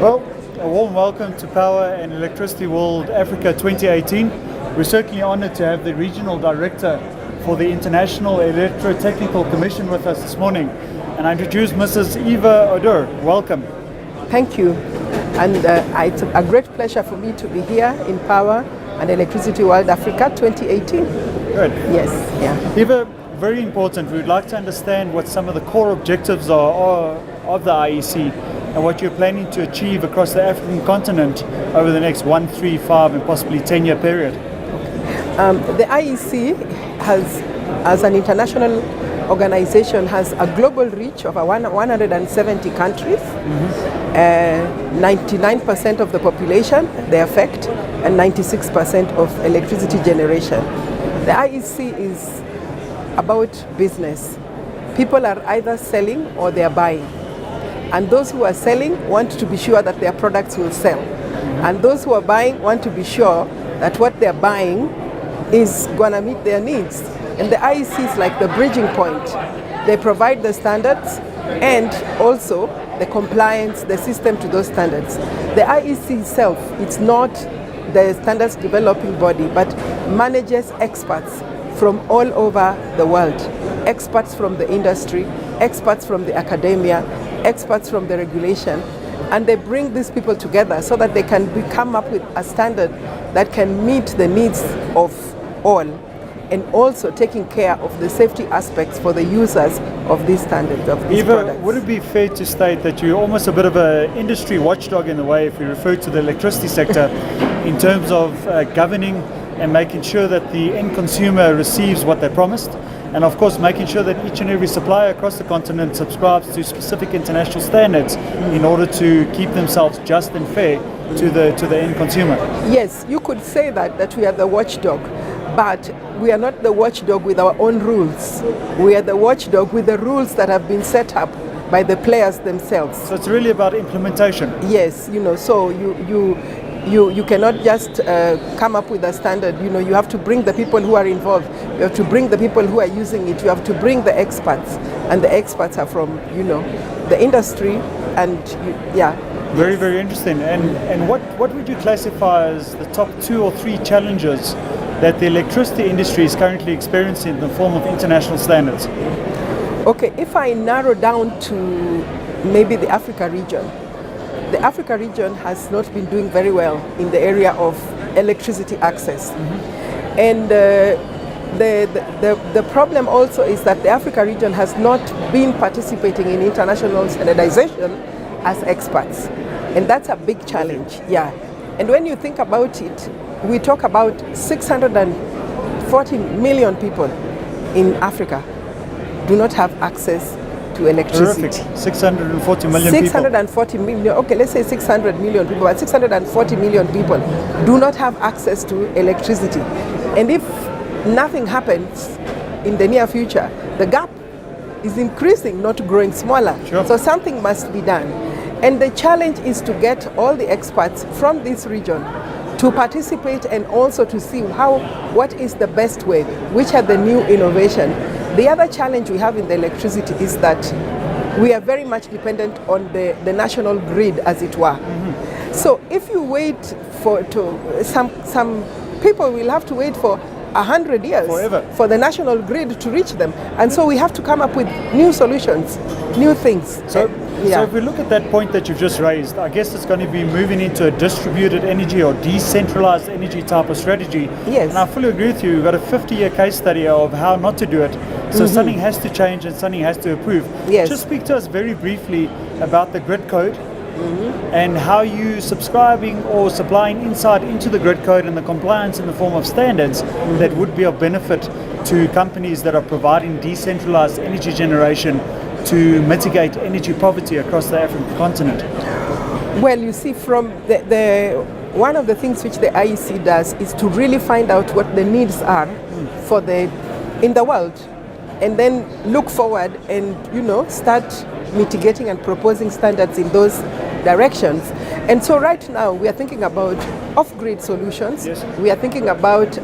Well, a warm welcome to Power and Electricity World Africa 2018. We're certainly honored to have the Regional Director for the International Electrotechnical Commission with us this morning. And I introduce Mrs. Eva Oduor. Welcome. Thank you. And it's a great pleasure for me to be here in Power and Electricity World Africa 2018. Good. Yes, yeah. Eva, very important. We would like to understand what some of the core objectives are of the IEC and what you're planning to achieve across the African continent over the next 1, 3, 5 and possibly 10-year period. The IEC as an international organization has a global reach of 170 countries, 99% of the population they affect, and 96% of electricity generation. The IEC is about business. People are either selling or they are buying. And those who are selling want to be sure that their products will sell. And those who are buying want to be sure that what they're buying is going to meet their needs. And the IEC is like the bridging point. They provide the standards and also the compliance, the system to those standards. The IEC itself, it's not the standards developing body, but manages experts from all over the world. Experts from the industry, experts from the academia, experts from the regulation, and they bring these people together so that they can come up with a standard that can meet the needs of all, and also taking care of the safety aspects for the users of these standards, of these Eva, products. would it be fair to state that you're almost a bit of an industry watchdog in a way, if we refer to the electricity sector, in terms of governing and making sure that the end consumer receives what they promised, and of course making sure that each and every supplier across the continent subscribes to specific international standards in order to keep themselves just and fair to the end consumer? Yes, you could say that we are the watchdog, but we are not the watchdog with our own rules. We are the watchdog with the rules that have been set up by the players themselves. So it's really about implementation. Yes, so you cannot just come up with a standard. You have to bring the people who are involved. You have to bring the people who are using it. You have to bring the experts, and the experts are from the industry, and yeah. Very, very interesting. And what would you classify as the top 2 or 3 challenges that the electricity industry is currently experiencing in the form of international standards? Okay, if I narrow down to maybe the Africa region. The Africa region has not been doing very well in the area of electricity access. And the problem also is that the Africa region has not been participating in international standardization as experts. And that's a big challenge, yeah. And when you think about it, we talk about 640 million people in Africa do not have access to electricity. Terrific. 640 million 640 million, okay, let's say 600 million people, but 640 million people do not have access to electricity. And if nothing happens in the near future, the gap is increasing, not growing smaller. Sure. So something must be done. And the challenge is to get all the experts from this region to participate and also to see what is the best way, which are the new innovation. The other challenge we have in the electricity is that we are very much dependent on the national grid, as it were. So if you wait some people will have to wait for 100 years forever for the national grid to reach them. And so we have to come up with new solutions, new things. So if we look at that point that you've just raised, I guess it's going to be moving into a distributed energy or decentralized energy type of strategy. Yes. And I fully agree with you. We've got a 50-year case study of how not to do it. So something has to change and something has to improve. Yes. Just speak to us very briefly about the grid code and how you subscribing or supplying insight into the grid code and the compliance in the form of standards that would be of benefit to companies that are providing decentralized energy generation to mitigate energy poverty across the African continent. Well, you see, from one of the things which the IEC does is to really find out what the needs are in the world, and then look forward and start mitigating and proposing standards in those directions. And so right now we are thinking about off-grid solutions. Yes. We are thinking about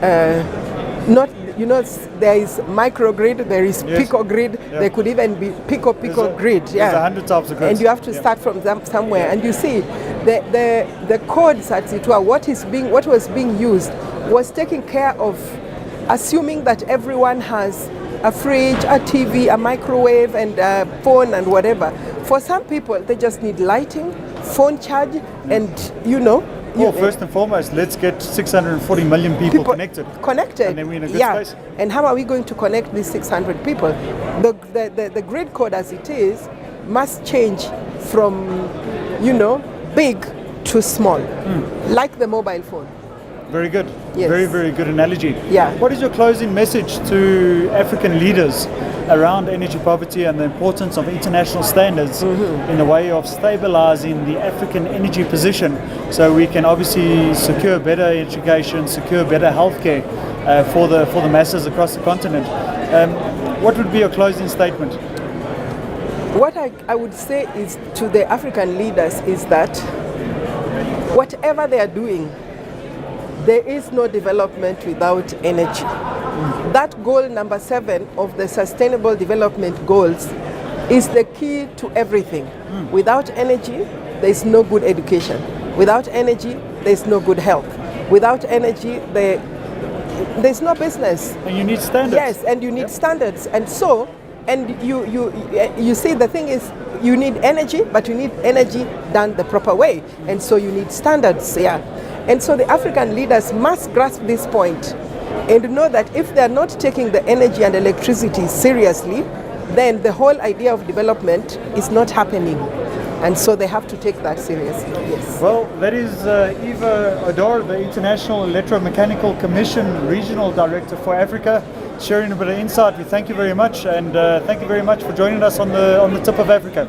not you know, there is microgrid, there is Yes. picogrid, Yeah. there could even be pico-grid. There's 100 types of grids. And you have to Yeah. start from somewhere. And you see, the codes at Sitwa, what was being used was taking care of assuming that everyone has a fridge, a TV, a microwave, and a phone and whatever. For some people, they just need lighting, phone charge, and Well, first and foremost, let's get 640 million people connected. Connected. And then we're in a good space. And how are we going to connect these 600 people? The grid code as it is must change from, big to small, like the mobile phone. Very good. Yes. Very, very good analogy. Yeah. What is your closing message to African leaders around energy poverty and the importance of international standards in the way of stabilizing the African energy position so we can obviously secure better education, secure better healthcare for the masses across the continent? What would be your closing statement? What I would say is to the African leaders is that whatever they are doing, there is no development without energy. That goal number 7 of the Sustainable Development Goals is the key to everything. Without energy, there is no good education. Without energy, there is no good health. Without energy, there's no business. And you need standards. Yes, and you need standards. And so, and you see, the thing is, you need energy, but you need energy done the proper way. And so you need standards, yeah. And so the African leaders must grasp this point and know that if they are not taking the energy and electricity seriously, then the whole idea of development is not happening. And so they have to take that seriously, yes. Well, that is Eva Oduor, the International Electromechanical Commission Regional Director for Africa, sharing a bit of insight. We thank you very much, and thank you very much for joining us on the Tip of Africa.